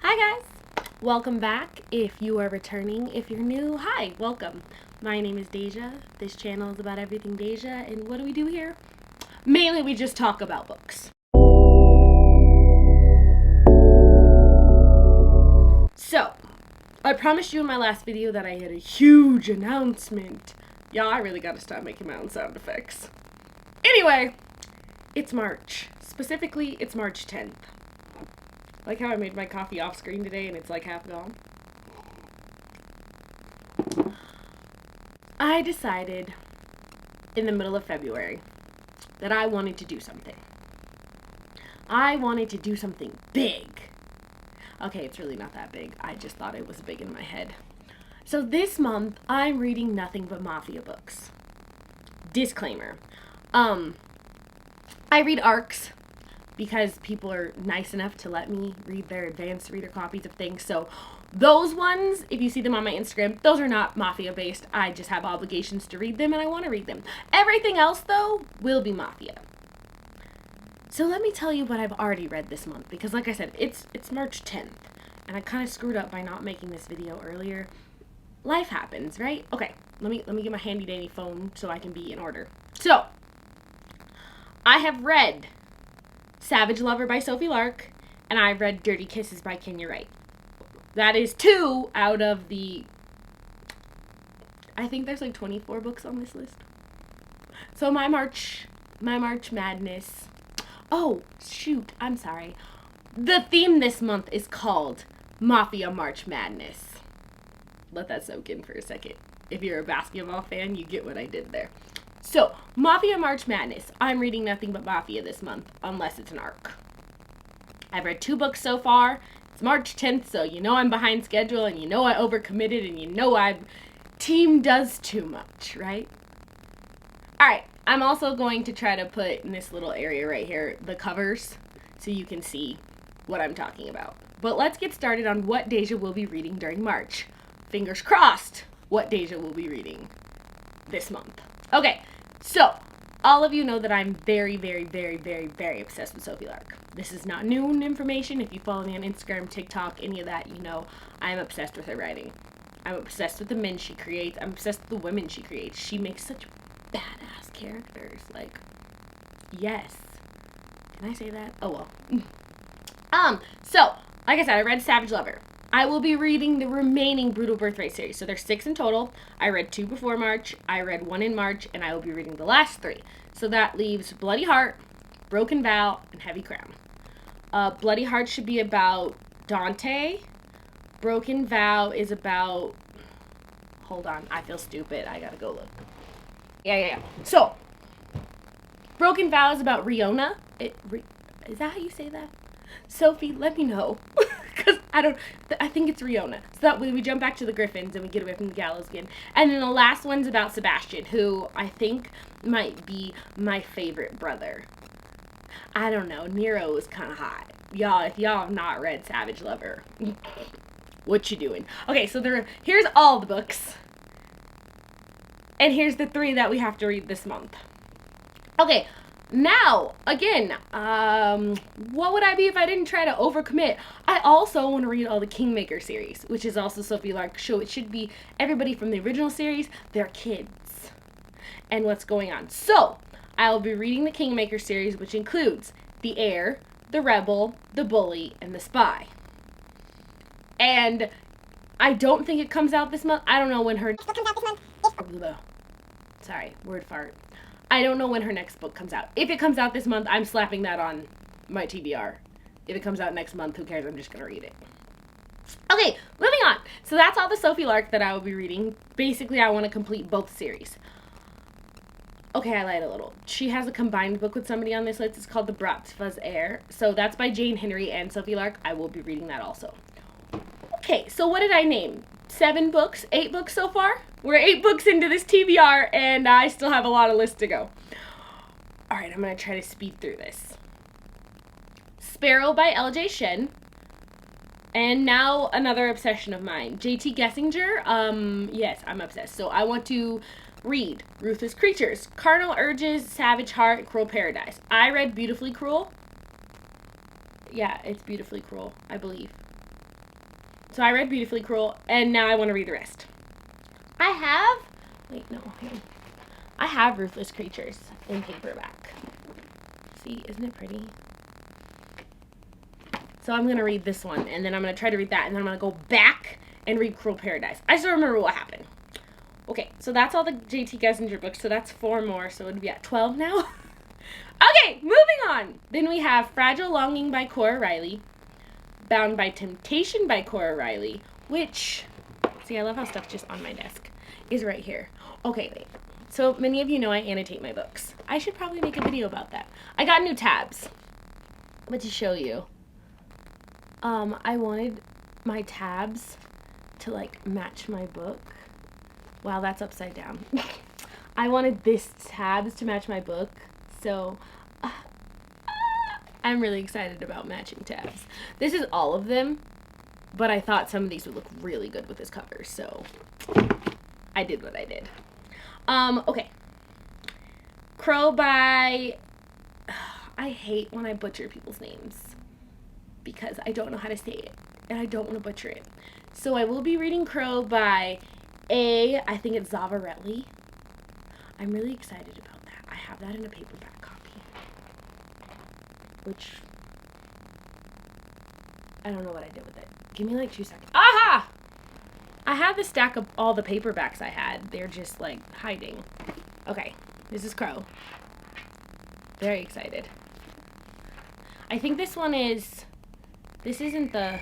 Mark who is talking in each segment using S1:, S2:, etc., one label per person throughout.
S1: Hi guys! Welcome back. If you are returning, if you're new, hi, welcome. My name is Deja. This channel is about everything Deja, and what do we do here? Mainly we just talk about books. So, I promised you in my last video that I had a huge announcement. Yeah, I really gotta stop making my own sound effects. Anyway, it's March. Specifically, it's March 10th. Like how I made my coffee off screen today and it's like half gone. I decided in the middle of February that I wanted to do something. I wanted to do something big. Okay, it's really not that big. I just thought it was big in my head. So this month, I'm reading nothing but Mafia books. Disclaimer. I read ARCs because people are nice enough to let me read their advanced reader copies of things. So those ones, if you see them on my Instagram, those are not Mafia based. I just have obligations to read them and I want to read them. Everything else, though, will be Mafia. So let me tell you what I've already read this month, because like I said, it's March 10th, and I kind of screwed up by not making this video earlier. Life happens, right? Okay, let me get my handy dandy phone so I can be in order. So, I have read Savage Lover by Sophie Lark, and I've read Dirty Kisses by Kenya Wright. That is 2 out of the, I think there's like 24 books on this list. So my March Madness. Oh, shoot, I'm sorry. The theme this month is called Mafia March Madness. Let that soak in for a second. If you're a basketball fan, you get what I did there. So, Mafia March Madness. I'm reading nothing but Mafia this month, unless it's an arc. I've read 2 books so far. It's March 10th, so you know I'm behind schedule, and you know I overcommitted, and you know team does too much, right? Alright, I'm also going to try to put in this little area right here the covers so you can see what I'm talking about. But let's get started on what Deja will be reading during March. Fingers crossed what Deja will be reading this month. Okay, so all of you know that I'm very, very, very, very, very obsessed with Sophie Lark. This is not new information. If you follow me on Instagram, TikTok, any of that, you know I'm obsessed with her writing. I'm obsessed with the men she creates. I'm obsessed with the women she creates. She makes such badass characters. Like, yes. Can I say that? Oh well. So, like I said, I read Savage Lover. I will be reading the remaining Brutal Birthright series. So there's 6 in total. I read 2 before March. I read 1 in March, and I will be reading the last 3. So that leaves Bloody Heart, Broken Vow, and Heavy Crown. Bloody Heart should be about Dante. Broken Vow is about... Hold on, I feel stupid. I gotta go look. Yeah. So, Broken Vow is about Riona. Is that how you say that? Sophie, let me know. Because I think it's Riona. So that way we jump back to the Griffins and we get away from the gallows again. And then the last one's about Sebastian, who I think might be my favorite brother. I don't know. Nero is kind of hot. Y'all, if y'all have not read Savage Lover, what you doing? Okay, so here's all the books. And here's the 3 that we have to read this month. Okay, now, again, what would I be if I didn't try to overcommit? I also want to read all the Kingmaker series, which is also Sophie Lark. So it should be everybody from the original series, their kids, and what's going on. So, I will be reading the Kingmaker series, which includes the Heir, the Rebel, the Bully, and the Spy. And I don't think it comes out this month. I don't know when her... Sorry, word fart. I don't know when her next book comes out. If it comes out this month, I'm slapping that on my TBR. If it comes out next month, who cares? I'm just going to read it. Okay, moving on. So that's all the Sophie Lark that I will be reading. Basically, I want to complete both series. Okay, I lied a little. She has a combined book with somebody on this list. It's called The Bratzfuzz Heir. So that's by Jane Henry and Sophie Lark. I will be reading that also. Okay, so what did I name? 7 books? 8 books so far? We're 8 books into this TBR, and I still have a lot of lists to go. Alright, I'm going to try to speed through this. Sparrow by L.J. Shen. And now another obsession of mine. J.T. Gessinger. Yes, I'm obsessed. So I want to read Ruthless Creatures, Carnal Urges, Savage Heart, Cruel Paradise. I read Beautifully Cruel. Yeah, it's Beautifully Cruel, I believe. So I read Beautifully Cruel, and now I want to read the rest. I have Ruthless Creatures in paperback. See, isn't it pretty? So I'm going to read this one, and then I'm going to try to read that, and then I'm going to go back and read Cruel Paradise. I still remember what happened. Okay, so that's all the J.T. Gessinger books, so that's 4 more, so it would be at 12 now. Okay, moving on. Then we have Fragile Longing by Cora Riley, Bound by Temptation by Cora Riley, which, see, I love how stuff's just on my desk, is right here. Okay, wait. So many of you know I annotate my books. I should probably make a video about that. I got new tabs. But to show you, I wanted my tabs to, like, match my book. Wow, that's upside down. I wanted this tabs to match my book, so I'm really excited about matching tabs. This is all of them, but I thought some of these would look really good with this cover, so I did what I did. Okay. Crow by... I hate when I butcher people's names because I don't know how to say it, and I don't want to butcher it. So I will be reading Crow by I think it's Zavarelli. I'm really excited about that. I have that in a paperback copy, which I don't know what I did with it. Give me like 2 seconds. Aha! I have the stack of all the paperbacks I had. They're just like hiding. Okay, this is Crow. Very excited. I think this one is, this isn't the,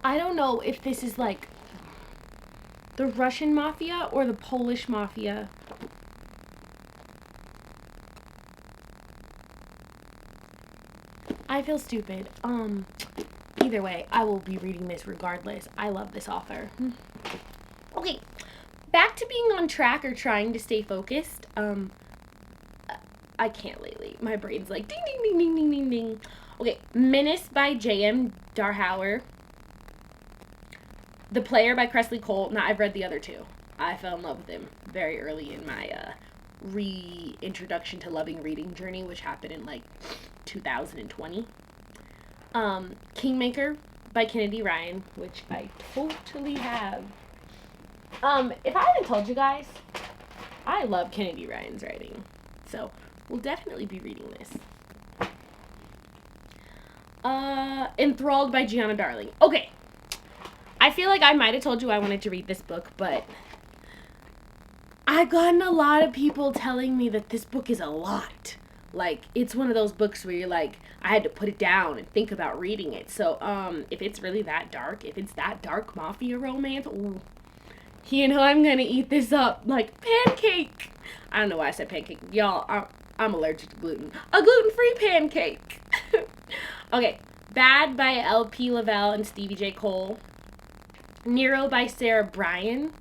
S1: I don't know if this is like the Russian Mafia or the Polish Mafia. I feel stupid. Either way, I will be reading this regardless. I love this author. Okay, back to being on track or trying to stay focused. I can't lately. My brain's like ding, ding, ding, ding, ding, ding, ding. Okay, Menace by J.M. Darhauer. The Player by Cressley Cole. Now, I've read the other 2. I fell in love with him very early in my reintroduction to loving reading journey, which happened in like 2020. Kingmaker by Kennedy Ryan, which I totally have. If I haven't told you guys, I love Kennedy Ryan's writing, so we'll definitely be reading this. Enthralled by Gianna Darling. Okay, I feel like I might have told you I wanted to read this book, but I've gotten a lot of people telling me that this book is a lot. Like, it's one of those books where you're like, I had to put it down and think about reading it. So, if it's really that dark, if it's that dark mafia romance, ooh, you know I'm gonna eat this up like pancake. I don't know why I said pancake. Y'all, I'm allergic to gluten. A gluten-free pancake. Okay, Bad by L.P. Lavelle and Stevie J. Cole. Nero by Sarah Bryan.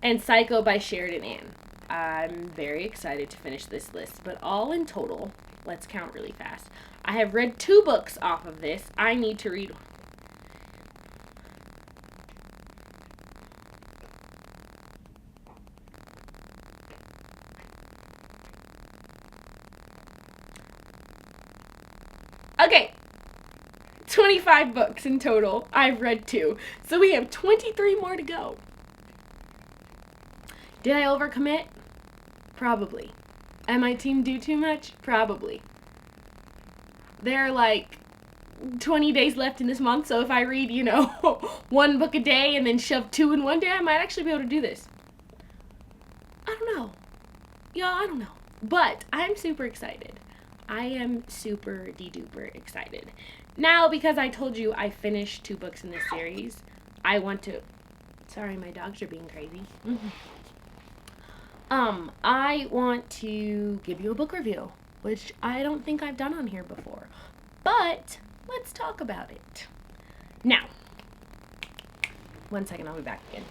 S1: And Psycho by Sheridan Ann. I'm very excited to finish this list, but all in total, let's count really fast. I have read 2 books off of this. I need to read. Okay, 25 books in total. I've read 2. So we have 23 more to go. Did I overcommit? Probably. And my team do too much? Probably. There are like 20 days left in this month, so if I read, 1 book a day and then shove 2 in one day, I might actually be able to do this. I don't know. Y'all, I don't know. But I'm super excited. I am super de-duper excited. Now, because I told you I finished 2 books in this series, I want to... Sorry, my dogs are being crazy. I want to give you a book review, which I don't think I've done on here before. But let's talk about it. Now, 1 second, I'll be back again.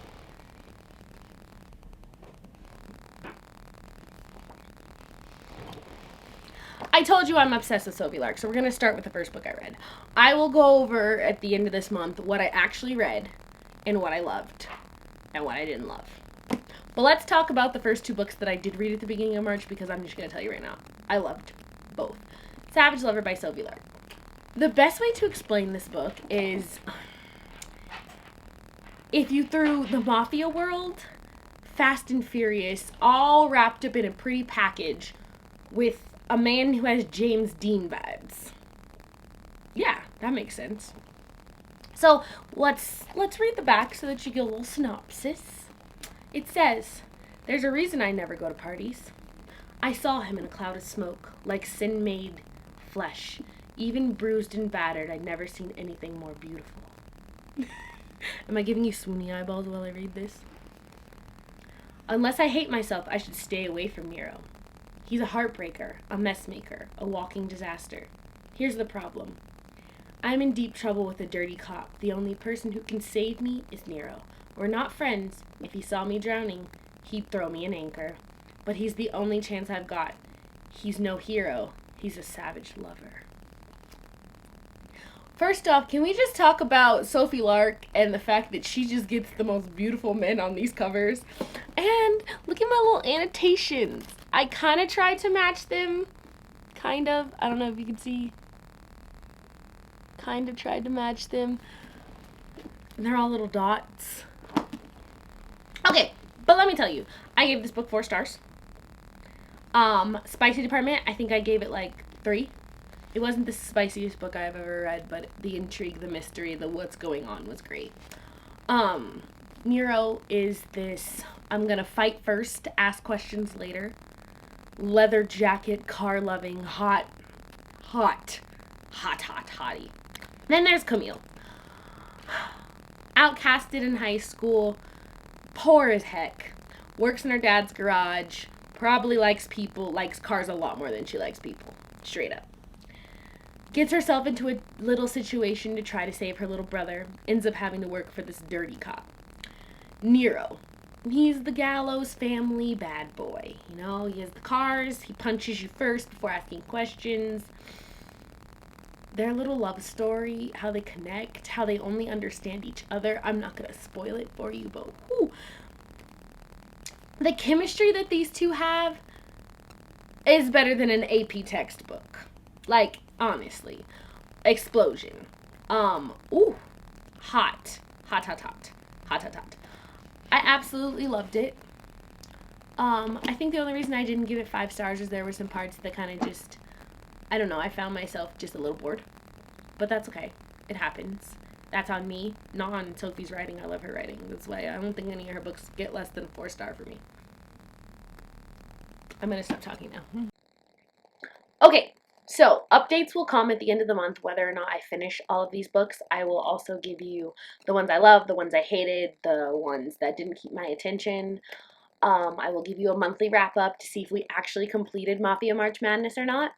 S1: I told you I'm obsessed with Sophie Lark, so we're going to start with the first book I read. I will go over at the end of this month what I actually read and what I loved and what I didn't love. But let's talk about the first two books that I did read at the beginning of March, because I'm just going to tell you right now, I loved both. Savage Lover by Sophie Lark. The best way to explain this book is, if you threw the Mafia world, Fast and Furious, all wrapped up in a pretty package with a man who has James Dean vibes. Yeah, that makes sense. So let's read the back so that you get a little synopsis. It says, "There's a reason I never go to parties. I saw him in a cloud of smoke, like sin-made flesh. Even bruised and battered, I'd never seen anything more beautiful." Am I giving you swoony eyeballs while I read this? "Unless I hate myself, I should stay away from Nero. He's a heartbreaker, a messmaker, a walking disaster. Here's the problem. I'm in deep trouble with a dirty cop. The only person who can save me is Nero. We're not friends. If he saw me drowning, he'd throw me an anchor. But he's the only chance I've got. He's no hero. He's a savage lover." First off, can we just talk about Sophie Lark and the fact that she just gets the most beautiful men on these covers? And look at my little annotations. I kind of tried to match them. Kind of. I don't know if you can see. Kind of tried to match them. And they're all little dots. Okay, but let me tell you, I gave this book 4 stars. Spicy department, I think I gave it like 3. It wasn't the spiciest book I've ever read, but the intrigue, the mystery, the what's going on was great. Nero is this, I'm gonna fight first, ask questions later, leather jacket, car loving, hottie. Then there's Camille. Outcasted in high school, poor as heck, works in her dad's garage, probably likes cars a lot more than she likes people, straight up. Gets herself into a little situation to try to save her little brother, ends up having to work for this dirty cop. Nero. He's the gallows family bad boy. You know, he has the cars, he punches you first before asking questions. Their little love story, how they connect, how they only understand each other. I'm not going to spoil it for you, but whew. The chemistry that these two have is better than an AP textbook. Like, honestly. Explosion. Hot. I absolutely loved it. I think the only reason I didn't give it 5 stars is there were some parts that kind of just, I don't know, I found myself just a little bored. But that's okay. It happens. That's on me, not on Sophie's writing. I love her writing. That's why I don't think any of her books get less than 4 star for me. I'm going to stop talking now. Okay, so updates will come at the end of the month whether or not I finish all of these books. I will also give you the ones I love, the ones I hated, the ones that didn't keep my attention. I will give you a monthly wrap-up to see if we actually completed Mafia March Madness or not.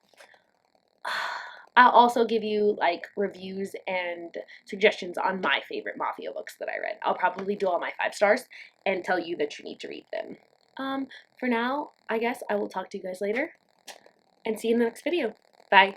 S1: I'll also give you, like, reviews and suggestions on my favorite Mafia books that I read. I'll probably do all my 5 stars and tell you that you need to read them. For now, I guess I will talk to you guys later and see you in the next video. Bye.